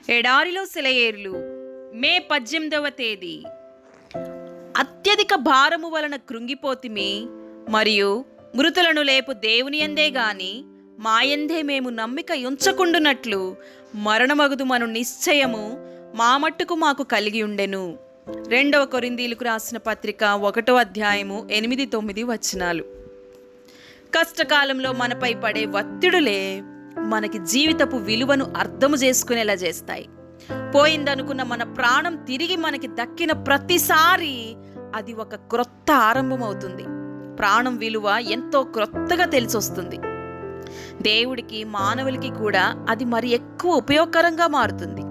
ఎడారిలో సెలయేర్లు మే 18వ తేదీ. అత్యధిక భారము వలన కృంగిపోతిమి, మరియు మృతులను లేపు దేవుని యందే గాని మాయందే మేము నమ్మిక ఉంచకుండునట్లు మరణమగుదు మను నిశ్చయము మా మట్టుకు మాకు కలిగి ఉండెను. 2వ కొరింథీయులకు రాసిన పత్రిక 1వ అధ్యాయము 8-9 వచనాలు. కష్టకాలంలో మనపై పడే ఒత్తిడులే మనకి జీవితపు విలువను అర్థము చేసుకునేలా చేస్తాయి. పోయిందనుకున్న మన ప్రాణం తిరిగి మనకి దక్కిన ప్రతిసారి అది ఒక క్రొత్త ఆరంభం అవుతుంది. ప్రాణం విలువ ఎంతో క్రొత్తగా తెలిసొస్తుంది. దేవుడికి మానవులకి కూడా అది మరి ఎక్కువ ఉపయోగకరంగా మారుతుంది.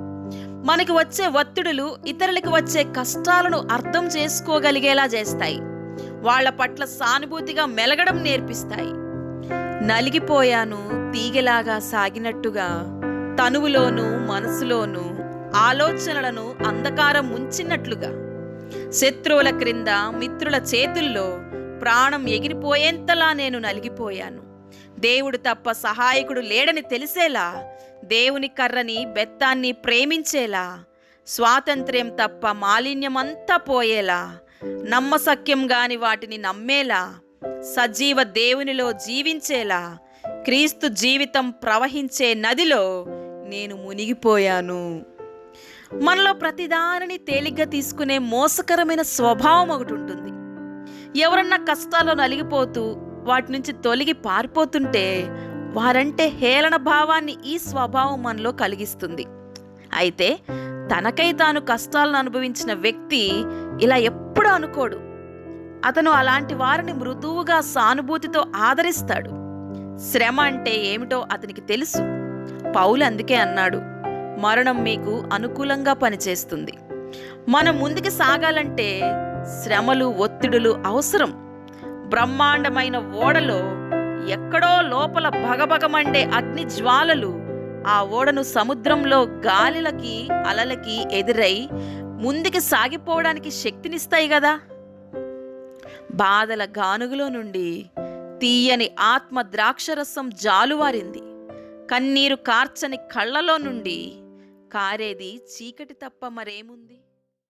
మనకి వచ్చే ఒత్తిడులు ఇతరులకు వచ్చే కష్టాలను అర్థం చేసుకోగలిగేలా చేస్తాయి. వాళ్ళ పట్ల సానుభూతిగా మెలగడం నేర్పిస్తాయి. నలిగిపోయాను తీగలాగా సాగినట్టుగా తనువులోను మనసులోను ఆలోచనలను అంధకారం ముంచినట్లుగా శత్రువుల క్రింద మిత్రుల చేతుల్లో ప్రాణం ఎగిరిపోయేంతలా నేను నలిగిపోయాను. దేవుడు తప్ప సహాయకుడు లేడని తెలిసేలా, దేవుని కర్రని బెత్తాన్ని ప్రేమించేలా, స్వాతంత్ర్యం తప్ప మాలిన్యమంతా పోయేలా, నమ్మసక్యం గాని వాటిని నమ్మేలా, సజీవ దేవునిలో జీవించేలా, క్రీస్తు జీవితం ప్రవహించే నదిలో నేను మునిగిపోయాను. మనలో ప్రతిదానిని తేలిగ్గా తీసుకునే మోసకరమైన స్వభావం ఒకటి ఉంటుంది. ఎవరన్నా కష్టాల్లో నలిగిపోతూ వాటి నుంచి తొలగి పారిపోతుంటే వారంటే హేళన భావాన్ని ఈ స్వభావం మనలో కలిగిస్తుంది. అయితే తనకై తాను కష్టాలను అనుభవించిన వ్యక్తి ఇలా ఎప్పుడూ అనుకోడు. అతను అలాంటి వారిని మృదువుగా సానుభూతితో ఆదరిస్తాడు. శ్రమ అంటే ఏమిటో అతనికి తెలుసు. పౌలు అందుకే అన్నాడు, మరణం మీకు అనుకూలంగా పనిచేస్తుంది. మనం ముందుకు సాగాలంటే శ్రమలు ఒత్తిడులు అవసరం. బ్రహ్మాండమైన ఓడలో ఎక్కడో లోపల భగభగమండే అగ్ని జ్వాలలు ఆ ఓడను సముద్రంలో గాలిలకి అలలకి ఎదురై ముందుకు సాగిపోవడానికి శక్తినిస్తాయి కదా. బాధల గానుగులో నుండి తీయని ఆత్మ ద్రాక్షరసం జాలువారింది. కన్నీరు కార్చని కళ్ళలో నుండి కారేది చీకటి తప్ప మరేముంది?